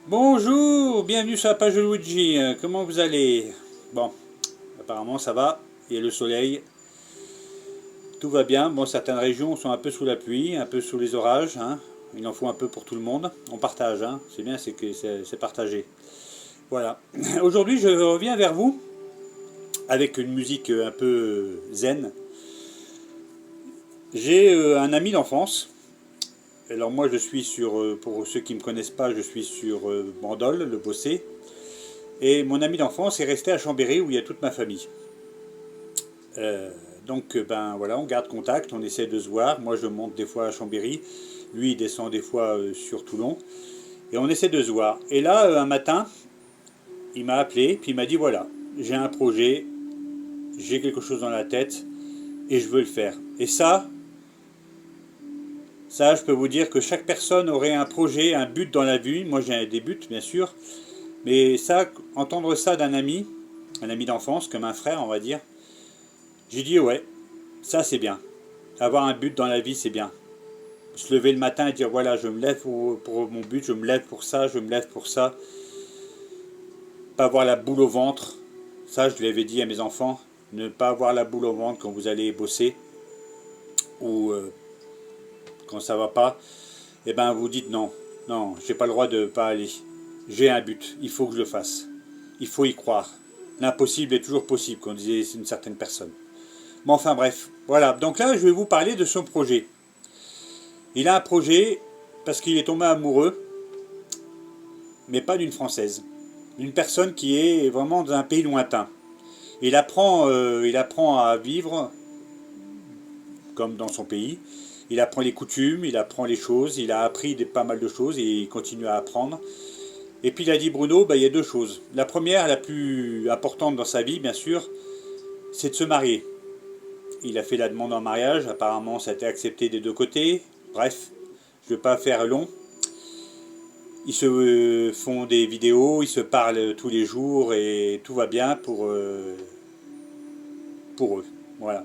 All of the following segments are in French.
Bonjour, bienvenue sur la page de Luigi. Comment vous allez? Bon, apparemment ça va. Il y a le soleil, tout va bien. Bon, certaines régions sont un peu sous la pluie, un peu sous les orages, hein. Il en faut un peu pour tout le monde. On partage, hein. C'est bien, c'est que c'est partagé. Voilà. Aujourd'hui, je reviens vers vous avec une musique un peu zen. J'ai un ami d'enfance. Alors moi, je suis sur, pour ceux qui ne me connaissent pas, je suis sur Bandol, le Bossé. Et mon ami d'enfance est resté à Chambéry où il y a toute ma famille. Euh, ben voilà, on garde contact, on essaie de se voir. Moi, je monte des fois à Chambéry, lui, il descend des fois sur Toulon, et on essaie de se voir. Et là, un matin, il m'a appelé, puis il m'a dit voilà, j'ai un projet, j'ai quelque chose dans la tête, et je veux le faire. Et ça, je peux vous dire que chaque personne aurait un projet, un but dans la vie. Moi, j'ai des buts, bien sûr, mais ça, entendre ça d'un ami, un ami d'enfance, comme un frère, on va dire, j'ai dit ouais, ça c'est bien. Avoir un but dans la vie, c'est bien. Se lever le matin et dire voilà, je me lève pour mon but, je me lève pour ça, je me lève pour ça. Pas avoir la boule au ventre. Ça, je l'avais dit à mes enfants. Ne pas avoir la boule au ventre quand vous allez bosser ou quand ça va pas. Et ben, vous dites non, non, j'ai pas le droit de pas aller. J'ai un but, il faut que je le fasse. Il faut y croire. L'impossible est toujours possible, comme disait une certaine personne. Mais enfin bref, voilà. Donc là, je vais vous parler de son projet. Il a un projet parce qu'il est tombé amoureux, mais pas d'une Française. D'une personne qui est vraiment dans un pays lointain. Il apprend à vivre comme dans son pays. Il apprend les coutumes, il apprend les choses, il a appris pas mal de choses et il continue à apprendre. Et puis il a dit Bruno, bah, il y a deux choses. La première, la plus importante dans sa vie, bien sûr, c'est de se marier. Il a fait la demande en mariage, apparemment ça a été accepté des deux côtés. Bref, je ne vais pas faire long. Ils se font des vidéos, ils se parlent tous les jours et tout va bien pour eux. Voilà.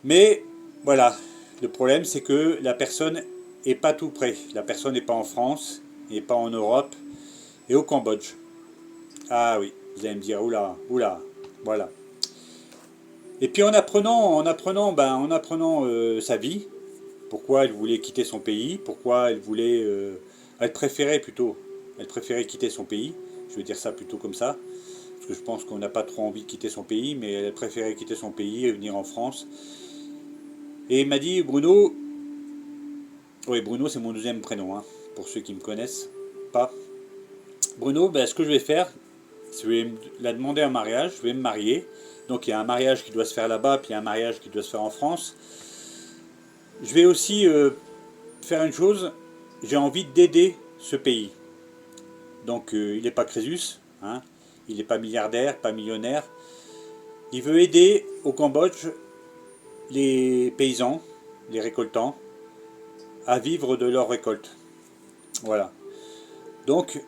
Mais voilà, le problème c'est que la personne n'est pas tout près. La personne n'est pas en France, n'est pas en Europe, et au Cambodge. Ah oui, vous allez me dire, oula, oula, voilà. Et puis en apprenant sa vie, pourquoi elle voulait quitter son pays, pourquoi elle voulait, elle préférait plutôt, elle préférait quitter son pays, je veux dire ça plutôt comme ça, parce que je pense qu'on n'a pas trop envie de quitter son pays, mais elle préférait quitter son pays et venir en France. Et il m'a dit, Bruno, oui Bruno c'est mon deuxième prénom, hein, pour ceux qui me connaissent pas. Bruno, ben, ce que je vais faire, je vais la demander en mariage, je vais me marier. Donc il y a un mariage qui doit se faire là-bas, puis il y a un mariage qui doit se faire en France. Je vais aussi faire une chose, j'ai envie d'aider ce pays. Donc il n'est pas Crésus, hein, il n'est pas milliardaire, pas millionnaire. Il veut aider au Cambodge les paysans, les récoltants, à vivre de leur récolte. Voilà. Donc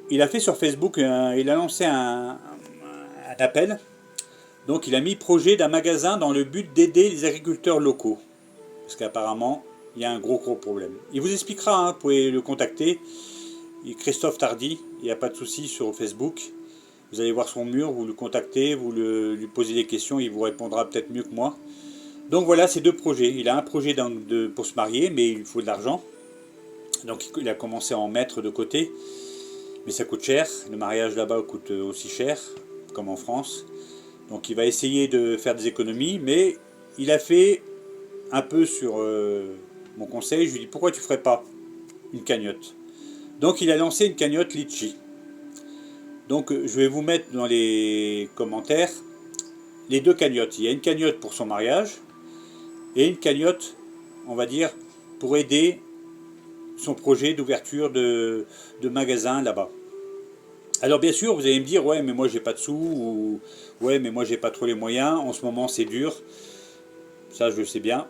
il a fait sur Facebook, il a lancé un appel. Donc il a mis projet d'un magasin dans le but d'aider les agriculteurs locaux. Parce qu'apparemment, il y a un gros problème. Il vous expliquera, hein, vous pouvez le contacter. Christophe Tardy, il n'y a pas de souci sur Facebook. Vous allez voir son mur, vous le contactez, lui posez des questions, il vous répondra peut-être mieux que moi. Donc voilà ces deux projets. Il a un projet pour se marier, mais il faut de l'argent. Donc il a commencé à en mettre de côté. Mais ça coûte cher. Le mariage là-bas coûte aussi cher, comme en France. Donc il va essayer de faire des économies, mais il a fait un peu sur mon conseil. Je lui dis pourquoi tu ne ferais pas une cagnotte. Donc il a lancé une cagnotte Litchi. Donc je vais vous mettre dans les commentaires les deux cagnottes. Il y a une cagnotte pour son mariage et une cagnotte, on va dire, pour aider son projet d'ouverture de magasin là-bas. Alors bien sûr, vous allez me dire, ouais, mais moi j'ai pas de sous, ou ouais, mais moi j'ai pas trop les moyens, en ce moment c'est dur. Ça, je le sais bien.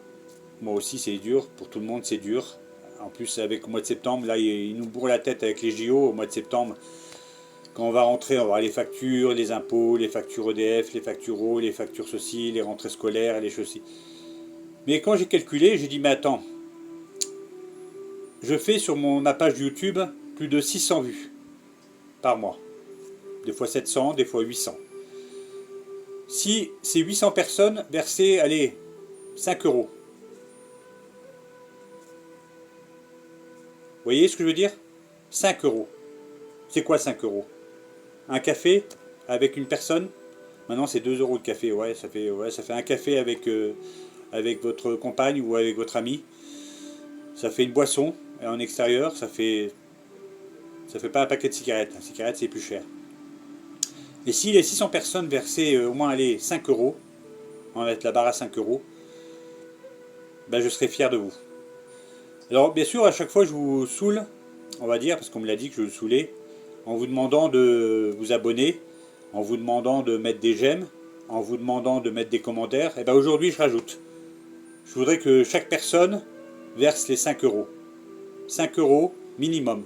Moi aussi, c'est dur. Pour tout le monde, c'est dur. En plus, avec le mois de septembre, là, il nous bourre la tête avec les JO au mois de septembre. Quand on va rentrer, on va avoir les factures, les impôts, les factures EDF, les factures eau, les factures ceci, les rentrées scolaires, les choses ci. Mais quand j'ai calculé, j'ai dit, mais attends, je fais sur ma page YouTube plus de 600 vues par mois. Des fois 700, des fois 800. Si ces 800 personnes versaient, allez, 5 euros. Vous voyez ce que je veux dire? 5 euros. C'est quoi 5 euros? Un café avec une personne? Maintenant c'est 2 euros de café, ouais, ça fait un café avec votre compagne ou avec votre ami. Ça fait une boisson en extérieur, ça fait pas un paquet de cigarettes. La cigarette c'est plus cher. Et si les 600 personnes versaient au moins allez, 5 euros, on va mettre la barre à 5 euros, ben je serais fier de vous. Alors bien sûr à chaque fois je vous saoule, on va dire, parce qu'on me l'a dit que je le saoulais, en vous demandant de vous abonner, en vous demandant de mettre des j'aime, en vous demandant de mettre des commentaires, et bien aujourd'hui je rajoute. Je voudrais que chaque personne verse les 5 euros. 5 euros minimum.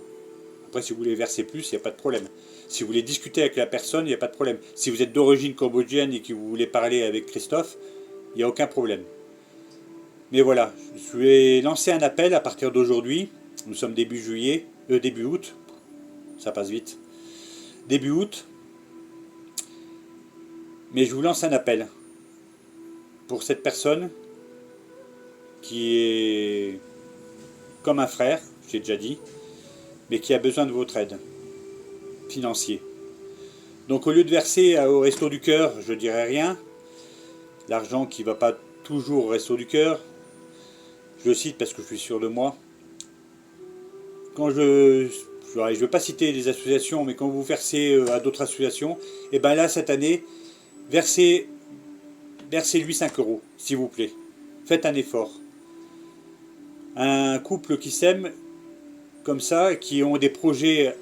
Après si vous voulez verser plus, il n'y a pas de problème. Si vous voulez discuter avec la personne, il n'y a pas de problème. Si vous êtes d'origine cambodgienne et que vous voulez parler avec Christophe, il n'y a aucun problème. Mais voilà, je vais lancer un appel à partir d'aujourd'hui. Nous sommes début août, ça passe vite. Début août. Mais je vous lance un appel pour cette personne qui est comme un frère, j'ai déjà dit, mais qui a besoin de votre aide financière. Donc au lieu de verser au Resto du Cœur, je ne dirai rien. L'argent qui ne va pas toujours au Resto du Cœur, je le cite parce que je suis sûr de moi. Quand je ne veux pas citer des associations, mais quand vous versez à d'autres associations, et bien là, cette année, versez-lui 5 euros, s'il vous plaît. Faites un effort. Un couple qui s'aime comme ça, qui ont des projets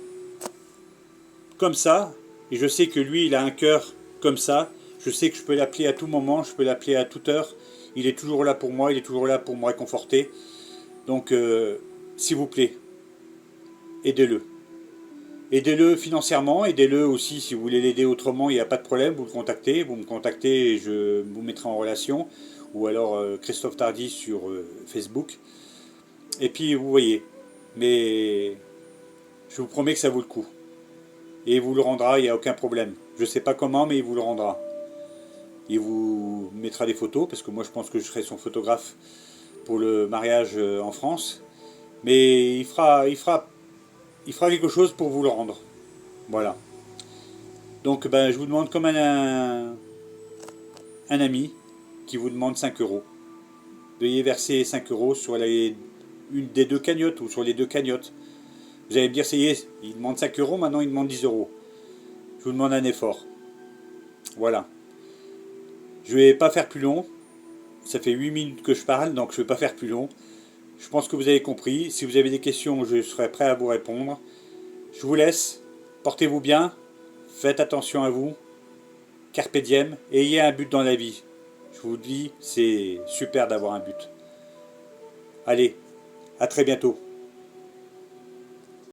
comme ça, et je sais que lui, il a un cœur comme ça, je sais que je peux l'appeler à tout moment, je peux l'appeler à toute heure, il est toujours là pour moi, il est toujours là pour me réconforter. Donc, s'il vous plaît, aidez-le. Aidez-le financièrement, aidez-le aussi si vous voulez l'aider autrement, il n'y a pas de problème, vous me contactez et je vous mettrai en relation, ou alors Christophe Tardy sur Facebook. Et puis vous voyez, mais je vous promets que ça vaut le coup. Et il vous le rendra, il n'y a aucun problème. Je ne sais pas comment, mais il vous le rendra. Il vous mettra des photos, parce que moi je pense que je serai son photographe pour le mariage en France. Mais il fera quelque chose pour vous le rendre. Voilà. Donc ben, je vous demande comme un ami qui vous demande 5 euros. Veuillez verser 5 euros sur une des deux cagnottes ou sur les deux cagnottes. Vous allez me dire, ça y est, il demande 5 euros, maintenant il demande 10 euros. Je vous demande un effort. Voilà. Je ne vais pas faire plus long. Ça fait 8 minutes que je parle, donc je ne vais pas faire plus long. Je pense que vous avez compris. Si vous avez des questions, je serai prêt à vous répondre. Je vous laisse. Portez-vous bien. Faites attention à vous. Carpe diem. Ayez un but dans la vie. Je vous dis, c'est super d'avoir un but. Allez, à très bientôt.